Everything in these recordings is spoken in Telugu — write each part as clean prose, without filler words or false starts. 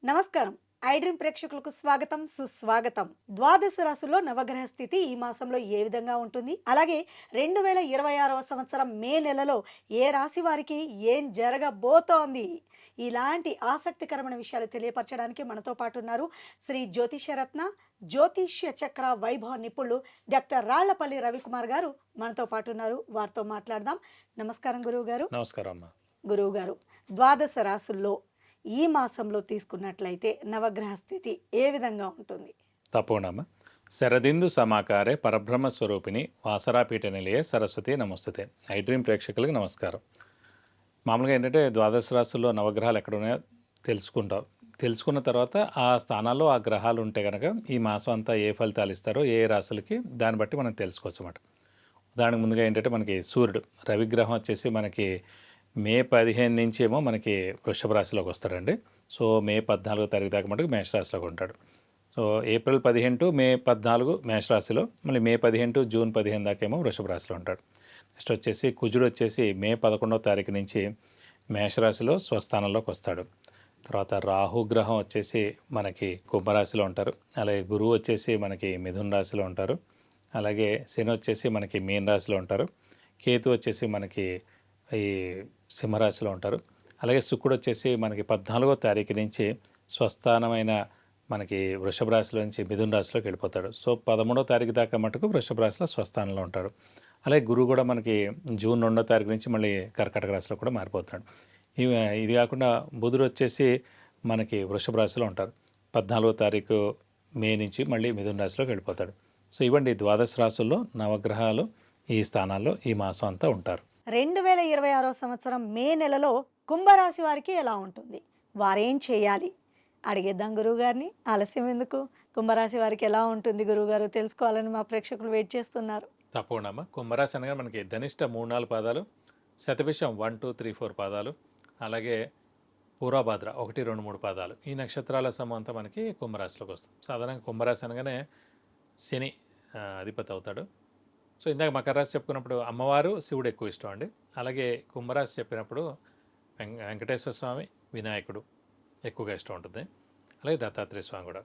నమస్కారం. ఐ డ్రీమ్ ప్రేక్షకులకు స్వాగతం, సుస్వాగతం. ద్వాదశ రాశుల్లో నవగ్రహ స్థితి ఈ మాసంలో ఏ విధంగా ఉంటుంది? అలాగే 2026వ సంవత్సరం మే నెలలో ఏ రాశి వారికి ఏం జరగబోతోంది? ఇలాంటి ఆసక్తికరమైన విషయాలు తెలియపరచడానికి మనతో పాటు ఉన్నారు శ్రీ జ్యోతిషరత్న, జ్యోతిష్య చక్ర వైభవ నిపుణులు డాక్టర్ రాళ్లపల్లి రవికుమార్ గారు మనతో పాటు ఉన్నారు. వారితో మాట్లాడదాం. నమస్కారం గురువుగారు. నమస్కారం అమ్మా. గురువుగారు, ద్వాదశ రాశుల్లో ఈ మాసంలో తీసుకున్నట్లయితే నవగ్రహ స్థితి ఏ విధంగా ఉంటుంది? తప్పకుండా అమ్మా. శరదిందు సమాకారే పరబ్రహ్మ స్వరూపిణి వాసరాపీఠ నిలయే సరస్వతి నమస్తుతే. ఐ డ్రీమ్ ప్రేక్షకులకు నమస్కారం. మామూలుగా ఏంటంటే ద్వాదశ రాశుల్లో నవగ్రహాలు ఎక్కడ ఉన్నాయో తెలుసుకుంటాం. తెలుసుకున్న తర్వాత ఆ స్థానాల్లో ఆ గ్రహాలు ఉంటే కనుక ఈ మాసం అంతా ఏ ఫలితాలు ఇస్తారో ఏ రాశులకి దాన్ని బట్టి మనం తెలుసుకోవచ్చు అన్నమాట. దానికి ముందుగా ఏంటంటే మనకి సూర్యుడు రవిగ్రహం వచ్చేసి మనకి మే 15 నుంచి ఏమో మనకి వృషభ రాశిలోకి వస్తాడండి. సో మే 14 తారీఖు దాకా మటుకు మేషరాశిలోకి ఉంటాడు. సో ఏప్రిల్ 15 టు మే 14 మేషరాశిలో, మళ్ళీ మే 15 టు జూన్ 15 దాకా ఏమో వృషభ రాశిలో ఉంటాడు. నెక్స్ట్ వచ్చేసి కుజుడు వచ్చేసి మే 11వ తారీఖు నుంచి మేషరాశిలో స్వస్థానంలోకి వస్తాడు. తర్వాత రాహుగ్రహం వచ్చేసి మనకి కుంభరాశిలో ఉంటారు. అలాగే గురువు వచ్చేసి మనకి మిథున రాశిలో ఉంటారు. అలాగే శని వచ్చేసి మనకి మీన రాశిలో ఉంటారు. కేతు వచ్చేసి మనకి ఈ సింహరాశిలో ఉంటారు. అలాగే శుక్రుడు వచ్చేసి మనకి 14వ తారీఖు నుంచి స్వస్థానమైన మనకి వృషభ రాశిలో నుంచి మిథున రాశిలోకి వెళ్ళిపోతాడు. సో 13వ తారీఖు దాకా మటుకు వృషభ రాశిలో స్వస్థానంలో ఉంటాడు. అలాగే గురువు కూడా మనకి జూన్ 2వ తారీఖు నుంచి మళ్ళీ కర్కాటక రాశిలో కూడా మారిపోతాడు. ఇది కాకుండా బుధుడు వచ్చేసి మనకి వృషభ రాశిలో ఉంటారు. 14వ తారీఖు మే నుంచి మళ్ళీ మిథున రాశిలోకి వెళ్ళిపోతాడు. సో ఇవ్వండి ద్వాదశ రాశుల్లో నవగ్రహాలు ఈ స్థానాల్లో ఈ మాసం అంతా ఉంటారు. 2026వ సంవత్సరం మే నెలలో కుంభరాశి వారికి ఎలా ఉంటుంది? వారేం చేయాలి? అడిగేద్దాం గురువుగారిని. ఆలస్యం ఎందుకు? కుంభరాశి వారికి ఎలా ఉంటుంది గురువుగారు? తెలుసుకోవాలని మా ప్రేక్షకులు వెయిట్ చేస్తున్నారు. తప్పకుండా అమ్మ. కుంభరాశి అనగా మనకి ధనిష్ట 3-4 పాదాలు, శతభిషం 1, 2, 3, 4 పాదాలు, అలాగే పూర్వభాద్ర 1, 2, 3 పాదాలు. ఈ నక్షత్రాల సమూహం అంతా మనకి కుంభరాశిలోకి వస్తుంది. సాధారణంగా కుంభరాశి అనగానే శని అధిపతి అవుతాడు. సో ఇందాక మకర రాశి చెప్పుకున్నప్పుడు అమ్మవారు శివుడు ఎక్కువ ఇష్టం అండి. అలాగే కుంభరాశి చెప్పినప్పుడు వెంకటేశ్వర స్వామి, వినాయకుడు ఎక్కువగా ఇష్టం ఉంటుంది. అలాగే దత్తాత్రేయ స్వామి కూడా.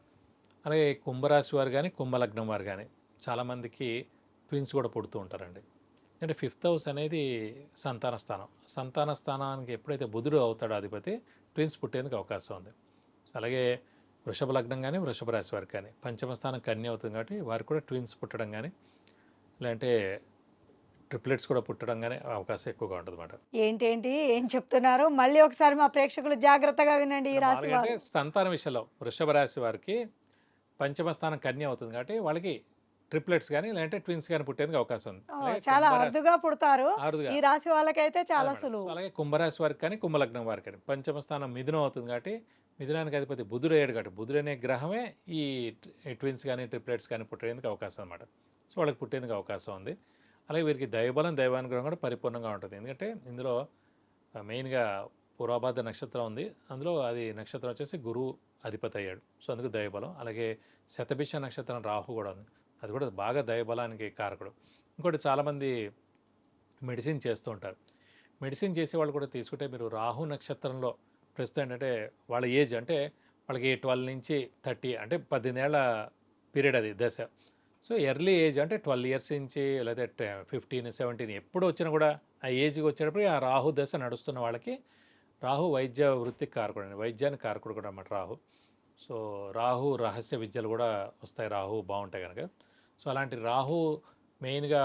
అలాగే కుంభరాశి వారు కానీ కుంభలగ్నం వారు కానీ చాలామందికి ట్విన్స్ కూడా పుడుతూ ఉంటారండి. అంటే 5th హౌస్ అనేది సంతాన స్థానం. సంతాన స్థానానికి ఎప్పుడైతే బుధుడు అవుతాడో అధిపతి, ట్విన్స్ పుట్టేందుకు అవకాశం ఉంది. అలాగే వృషభ లగ్నం కానీ వృషభ రాశి వారికి కానీ పంచమ స్థానం కన్య అవుతుంది కాబట్టి వారికి కూడా ట్విన్స్ పుట్టడం కానీ లేదంటే ట్రిప్లెట్స్ కూడా పుట్టడం కానీ అవకాశం ఎక్కువగా ఉంటుంది అన్నమాట. ఏంటేంటి ఏం చెప్తున్నారు? మళ్ళీ ఒకసారి మా ప్రేక్షకులు జాగ్రత్తగా వినండి. ఈ రాశి అంటే వారు సంతాన విషయంలో వృషభ రాశి వారికి పంచమ స్థానం కన్య అవుతుంది కాబట్టి వాళ్ళకి ట్రిప్లెట్స్ కానీ లేదంటే ట్విన్స్ కానీ పుట్టేందుకు అవకాశం ఉంది. అలాగే చాలా కుంభరాశి అరుదుగా పుడతారు. ఆరుదుగా ఈ రాశి వాళ్ళకైతే చాలా మేడం. సులువు. సో అలాగే కుంభరాశి వారికి కానీ కుంభలగ్నం వారికి కానీ పంచమ స్థానం మిథునం అవుతుంది కాబట్టి మిథునానికి అధిపతి బుధుడు అయ్యాడు కాబట్టి బుధుడు అనే గ్రహమే ఈ ట్విన్స్ కానీ ట్రిప్లెట్స్ కానీ పుట్టేందుకు అవకాశం అనమాట. సో వాళ్ళకి పుట్టేందుకు అవకాశం ఉంది. అలాగే వీరికి దైవబలం దైవానుగ్రహం కూడా పరిపూర్ణంగా ఉంటుంది. ఎందుకంటే ఇందులో మెయిన్గా పూర్వభాద్ర నక్షత్రం ఉంది. అందులో అది నక్షత్రం వచ్చేసి గురువు అధిపతి అయ్యాడు. సో అందుకు దైవబలం. అలాగే శతభిష నక్షత్రం రాహు కూడా ఉంది. అది కూడా బాగా దైవబలానికి కారకుడు. ఇంకోటి చాలామంది మెడిసిన్ చేస్తూ ఉంటారు. మెడిసిన్ చేసేవాళ్ళు కూడా తీసుకుంటే మీరు రాహు నక్షత్రంలో ప్రస్తుతం ఏంటంటే వాళ్ళ ఏజ్ అంటే వాళ్ళకి 12 నుంచి 30 అంటే 18 ఏళ్ల పీరియడ్ అది దశ. సో ఎర్లీ ఏజ్ అంటే 12 ఇయర్స్ నుంచి లేదా 15, 17 ఎప్పుడు వచ్చినా కూడా ఆ ఏజ్కి వచ్చేటప్పుడు ఆ రాహు దశ నడుస్తున్న వాళ్ళకి రాహు వైద్య వృత్తికి కారకుడు అండి. వైద్యానికి కారకుడు కూడా అన్నమాట రాహు. సో రాహు రహస్య విద్యలు కూడా వస్తాయి రాహు బాగుంటాయి కనుక. సో అలాంటి రాహు మెయిన్గా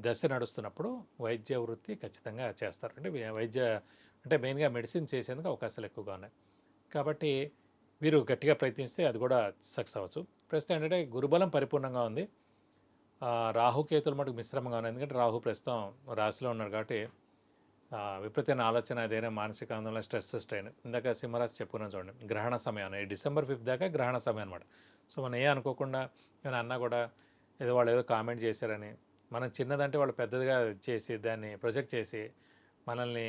దశ నడుస్తున్నప్పుడు వైద్య వృత్తి ఖచ్చితంగా చేస్తారు. అంటే వైద్య అంటే మెయిన్గా మెడిసిన్ చేసేందుకు అవకాశాలు ఎక్కువగా ఉన్నాయి. కాబట్టి వీరు గట్టిగా ప్రయత్నిస్తే అది కూడా సక్సెస్ అవ్వచ్చు. ప్రస్తుతం ఏంటంటే గురుబలం పరిపూర్ణంగా ఉంది. రాహుకేతులు మటుకు మిశ్రమంగా ఉన్నాయి. ఎందుకంటే రాహు ప్రస్తుతం రాశిలో ఉన్నాడు కాబట్టి విపరీతమైన ఆలోచన, ఏదైనా మానసిక ఆందోళన, స్ట్రెస్, స్ట్రెయిన్. ఇందాక సింహరాశి చెప్పుకున్నాను చూడండి. గ్రహణ సమయం డిసెంబర్ 5 దాకా గ్రహణ సమయం అనమాట. సో మనం ఏ అనుకోకుండా ఏమైనా అన్నా కూడా ఏదో వాళ్ళు ఏదో కామెంట్ చేశారని మనం చిన్నదంటే వాళ్ళు పెద్దదిగా చేసి దాన్ని ప్రొజెక్ట్ చేసి మనల్ని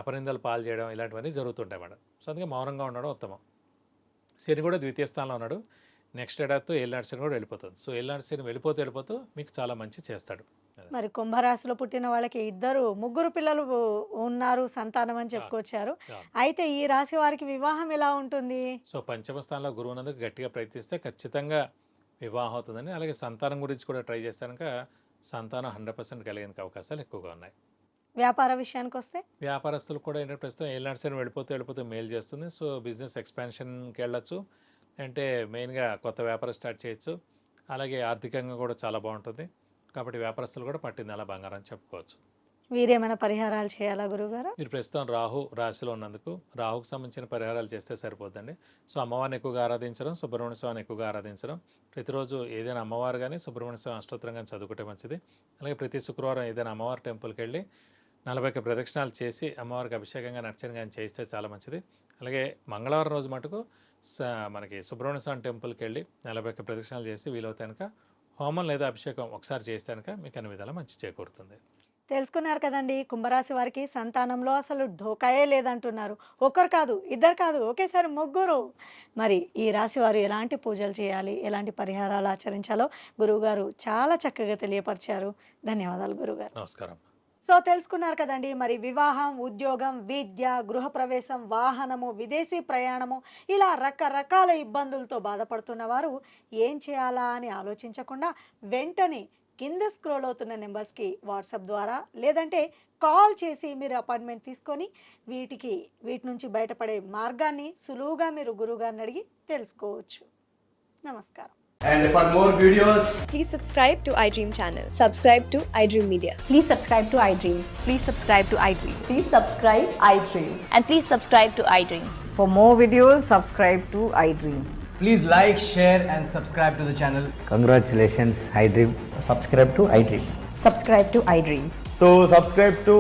అపనిందలు పాలు చేయడం ఇలాంటివన్నీ జరుగుతుంటాయి మేడం. సో అందుకే మౌనంగా ఉండడం ఉత్తమం. శని కూడా ద్వితీయ స్థానంలో ఉన్నాడు. నెక్స్ట్ ఏడాదితో ఏలినాటి శని కూడా వెళ్ళిపోతుంది. సో ఏలినాటి శని వెళ్ళిపోతూ మీకు చాలా మంచి చేస్తాడు. మరి కుంభరాశిలో పుట్టిన వాళ్ళకి ముగ్గురు పిల్లలు ఉన్నారు, సంతానం అని చెప్పుకొచ్చారు. అవును. అయితే ఈ రాశి వారికి వివాహం ఎలా ఉంటుంది? సో పంచమ స్థానంలో గురువు ఉన్నందుకు గట్టిగా ప్రయత్నిస్తే ఖచ్చితంగా వివాహం అవుతుందని, అలాగే సంతానం గురించి కూడా ట్రై చేస్తే కనుక సంతానం 100% కలిగేందుకు అవకాశాలు ఎక్కువగా ఉన్నాయి. వ్యాపార విషయానికి వస్తే వ్యాపారస్తులు కూడా ఏంటంటే ప్రస్తుతం ఏలినాటి శని వెళ్ళిపోతే మేలు చేస్తుంది. సో బిజినెస్ ఎక్స్పాన్షన్కి వెళ్ళొచ్చు, అంటే మెయిన్గా కొత్త వ్యాపారం స్టార్ట్ చేయొచ్చు. అలాగే ఆర్థికంగా కూడా చాలా బాగుంటుంది. కాబట్టి వ్యాపారస్తులు కూడా పట్టింది అలా బంగారం అని చెప్పుకోవచ్చు. వీరేమైనా పరిహారాలు చేయాలా గురుగారు? మీరు ప్రస్తుతం రాహు రాశిలో ఉన్నందుకు రాహుకు సంబంధించిన పరిహారాలు చేస్తే సరిపోద్దండి. సో అమ్మవారిని ఎక్కువగా ఆరాధించడం, సుబ్రహ్మణ్య స్వామిని ఎక్కువగా ఆరాధించడం, ప్రతిరోజు ఏదైనా అమ్మవారు కానీ సుబ్రహ్మణ్య స్వామి అష్టోత్తరం కానీ చదువుకుంటే మంచిది. అలాగే ప్రతి శుక్రవారం ఏదైనా అమ్మవారి టెంపుల్కి వెళ్ళి 40 ప్రదక్షిణాలు చేసి అమ్మవారికి అభిషేకంగా నర్చన కానీ చేస్తే చాలా మంచిది. అలాగే మంగళవారం రోజు మటుకు మనకి సుబ్రహ్మణ్య స్వామి టెంపుల్కి వెళ్ళి 40 ప్రదక్షిణాలు చేసి వీలవుతే కనుక హోమం లేదా అభిషేకం ఒకసారి చేస్తే కనుక మీకు అన్ని విధాలా మంచి చేకూరుతుంది. తెలుసుకున్నారు కదండి, కుంభరాశి వారికి సంతానంలో అసలు ఢోకాయే లేదంటున్నారు. ఒకరు కాదు, ఇద్దరు కాదు, ఒకేసారి ముగ్గురు. మరి ఈ రాశి వారు ఎలాంటి పూజలు చేయాలి, ఎలాంటి పరిహారాలు ఆచరించాలో గురువుగారు చాలా చక్కగా తెలియపరిచారు. ధన్యవాదాలు గురుగారు. నమస్కారం. సో తెలుసుకున్నారు కదండి, మరి వివాహం, ఉద్యోగం, విద్య, గృహప్రవేశం, వాహనము, విదేశీ ప్రయాణము, ఇలా రకరకాల ఇబ్బందులతో బాధపడుతున్న వారు ఏం చేయాలా అని ఆలోచించకుండా వెంటనే కింద స్క్రోల్ అవుతున్న నెంబర్స్కి వాట్సాప్ ద్వారా లేదంటే కాల్ చేసి మీరు అపాయింట్మెంట్ తీసుకొని వీటి నుంచి బయటపడే మార్గాన్ని సులువుగా మీరు గురువుగారిని అడిగి తెలుసుకోవచ్చు. నమస్కారం. And for more videos, Please subscribe to iDream channel. Subscribe to iDream Media. Please subscribe to iDream. Please subscribe to iDream. Please subscribe iDream. And please subscribe to iDream. For more videos, subscribe to iDream. please like, share and subscribe to the channel. Congratulations, iDream. Subscribe to iDream. Subscribe to iDream. So subscribe to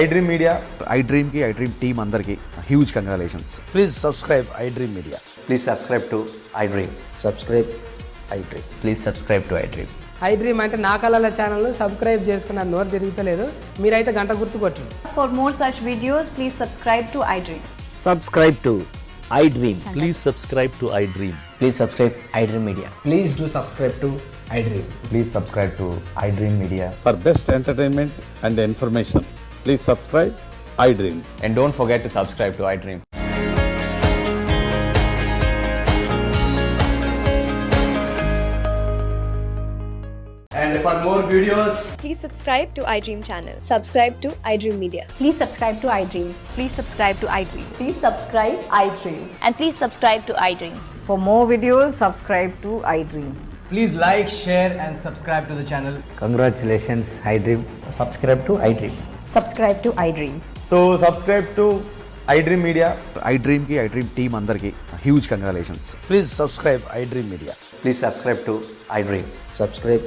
iDream Media. iDream ki iDream team andarki huge congratulations. Please subscribe iDream Media. Please subscribe to iDream. Subscribe iDream. Please subscribe to iDream. iDream అంటే నా కళల ఛానల్ సబ్స్క్రైబ్ చేసుకున్న నోరు తిరుగుతలేదు, మీరైతే గంట గుర్తు కొట్టండి. For more such videos, please subscribe to iDream. Subscribe to iDream. Please subscribe to iDream. Please subscribe iDream Media. Please do subscribe to iDream. Please subscribe to iDream Media. For best entertainment and information, please subscribe iDream. And don't forget to subscribe to iDream. And for more videos, Please subscribe to iDream channel. Subscribe to iDream Media. Please subscribe to iDream. Please subscribe to iDream. Please subscribe iDream. And please subscribe to iDream. For more videos, subscribe to iDream. please like, share and subscribe to the channel. Congratulations, iDream. Subscribe to iDream. Subscribe to iDream. So subscribe to iDream Media. iDream ki iDream team andarki huge congratulations. Please subscribe iDream Media. Please subscribe to iDream. Subscribe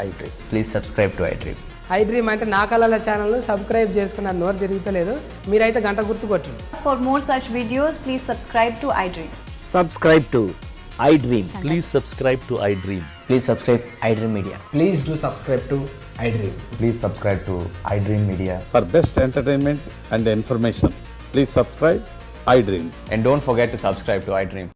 iDream. Please subscribe to iDream. iDream అంటే నా కళల ఛానల్ సబ్స్క్రైబ్ చేసుకున్న నోరు తిరుగుతలేదు, మీరైతే గంట గుర్తు కొట్టండి. For more such videos, please subscribe to iDream. Subscribe to iDream. Please subscribe to iDream. Please subscribe iDream Media. Please do subscribe to iDream. Please subscribe to iDream Media. For best entertainment and information, please subscribe iDream. And don't forget to subscribe to iDream.